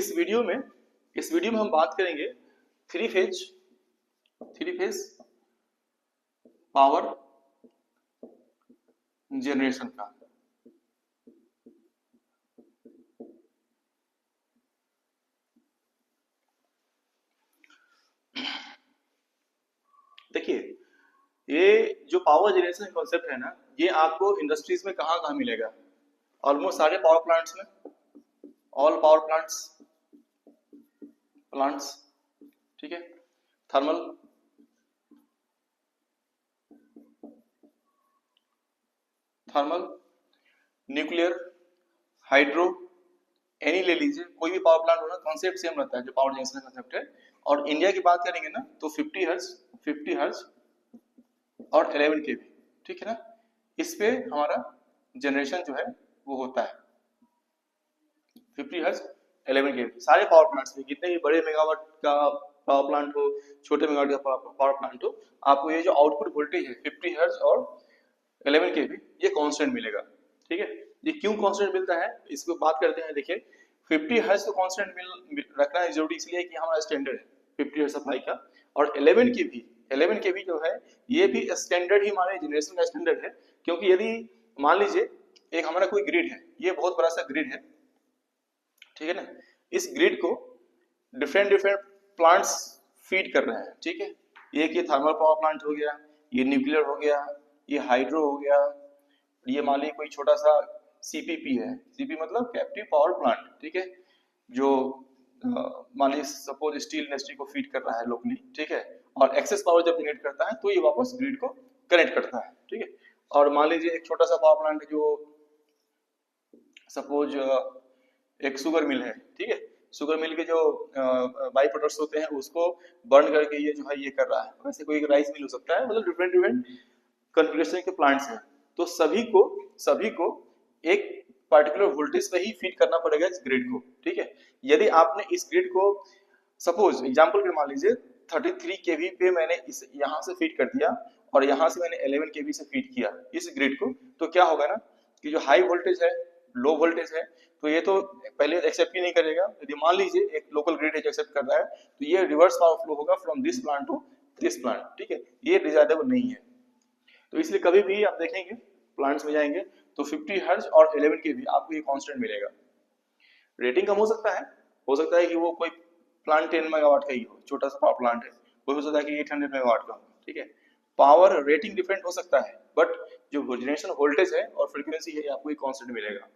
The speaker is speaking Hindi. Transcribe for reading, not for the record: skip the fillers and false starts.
इस वीडियो में हम बात करेंगे थ्री फेज पावर जनरेशन का। देखिए, ये जो पावर जनरेशन कॉन्सेप्ट है ना, ये आपको इंडस्ट्रीज में कहाँ मिलेगा? ऑलमोस्ट सारे पावर प्लांट्स में, ऑल पावर प्लांट्स, ठीक है। थर्मल, न्यूक्लियर, हाइड्रो, एनी ले लीजिए, कोई भी पावर प्लांट हो ना, कॉन्सेप्ट सेम रहता है जो पावर जनरेशन का कॉन्सेप्ट है। और इंडिया की बात करेंगे ना तो 50 हर्ट्ज और 11 केवी, ठीक है ना। इस पे हमारा जनरेशन जो है वो होता है 50 हर्ट्ज 11 केवी। सारे पावर प्लांट्स में, जितने भी बड़े मेगावाट का पावर प्लांट हो, छोटे मेगावाट का पावर प्लांट हो, आपको ये जो आउटपुट वोल्टेज है 50 हर्ट्ज और 11 केवी, ये कांस्टेंट मिलेगा, ठीक है। ये क्यों कांस्टेंट मिलता है, इसको बात करते हैं। देखिए, 50 हर्ट्ज तो कांस्टेंट रखना जरूरी इसलिए कि हमारा स्टैंडर्ड है 50 हर्ट्ज सप्लाई का। और 11 केवी जो है, ये भी स्टैंडर्ड ही हमारे जनरेशन का स्टैंडर्ड है। क्योंकि यदि मान लीजिए एक हमारा कोई ग्रिड है, ये बहुत बड़ा सा ग्रिड है, ठीक है ना। इस ग्रिड को डिफरेंट प्लांट्स फीड कर रहे हैं, ठीक है। ये थर्मल पावर प्लांट हो गया, ये न्यूक्लियर हो गया, ये हाइड्रो हो गया, ये मान लीजिए कोई छोटा सा सीपीपी है, सीपी मतलब कैप्टिव पावर प्लांट, ठीक है, जो मान लीजिए सपोज स्टील इंडस्ट्री को फीड कर रहा है लोकली, ठीक है। और एक्सेस पावर जब जनरेट करता है तो ये वापस ग्रिड को कनेक्ट करता है, ठीक है। और मान लीजिए एक छोटा सा पावर प्लांट जो सपोज एक शुगर मिल है, ठीक है। शुगर मिल के जो बाई प्रोडक्ट्स होते हैं उसको बर्न करके ये जो है ये कर रहा है। वैसे कोई राइस मिल हो सकता है, मतलब डिफरेंट कॉन्फ़िगरेशन के प्लांट्स हैं। तो सभी को एक पार्टिकुलर वोल्टेज पे ही फीड करना पड़ेगा इस ग्रिड को, ठीक है। यदि आपने इस ग्रिड को सपोज एग्जांपल के मान लीजिए 33 केवी पे मैंने इस यहाँ से फीड कर दिया और यहाँ से मैंने 11 केवी से फीड किया इस ग्रिड को, तो क्या होगा ना कि जो हाई वोल्टेज है, लो वोल्टेज है, तो ये तो पहले एक्सेप्ट ही नहीं करेगा। यदि मान लीजिए एक लोकल ग्रिड है जो एक्सेप्ट कर रहा है, तो ये रिवर्स पावर फ्लो होगा from this plant to this plant, ठीक है। ये डिजायरेबल नहीं है। तो इसलिए कभी भी आप देखेंगे प्लांट्स में जाएंगे तो 50 हर्ट्ज और 11 केवी आपको ये कांस्टेंट मिलेगा। रेटिंग कम हो सकता है कि वो कोई प्लांट 10 मेगावाट का ही हो, छोटा सा पावर प्लांट है, कोई हो सकता है कि 800 मेगावाट का हो, ठीक है। पावर रेटिंग डिफरेंट हो सकता है, बट जो जनरेशन वोल्टेज है और फ्रीक्वेंसी है आपको ये कांस्टेंट मिलेगा।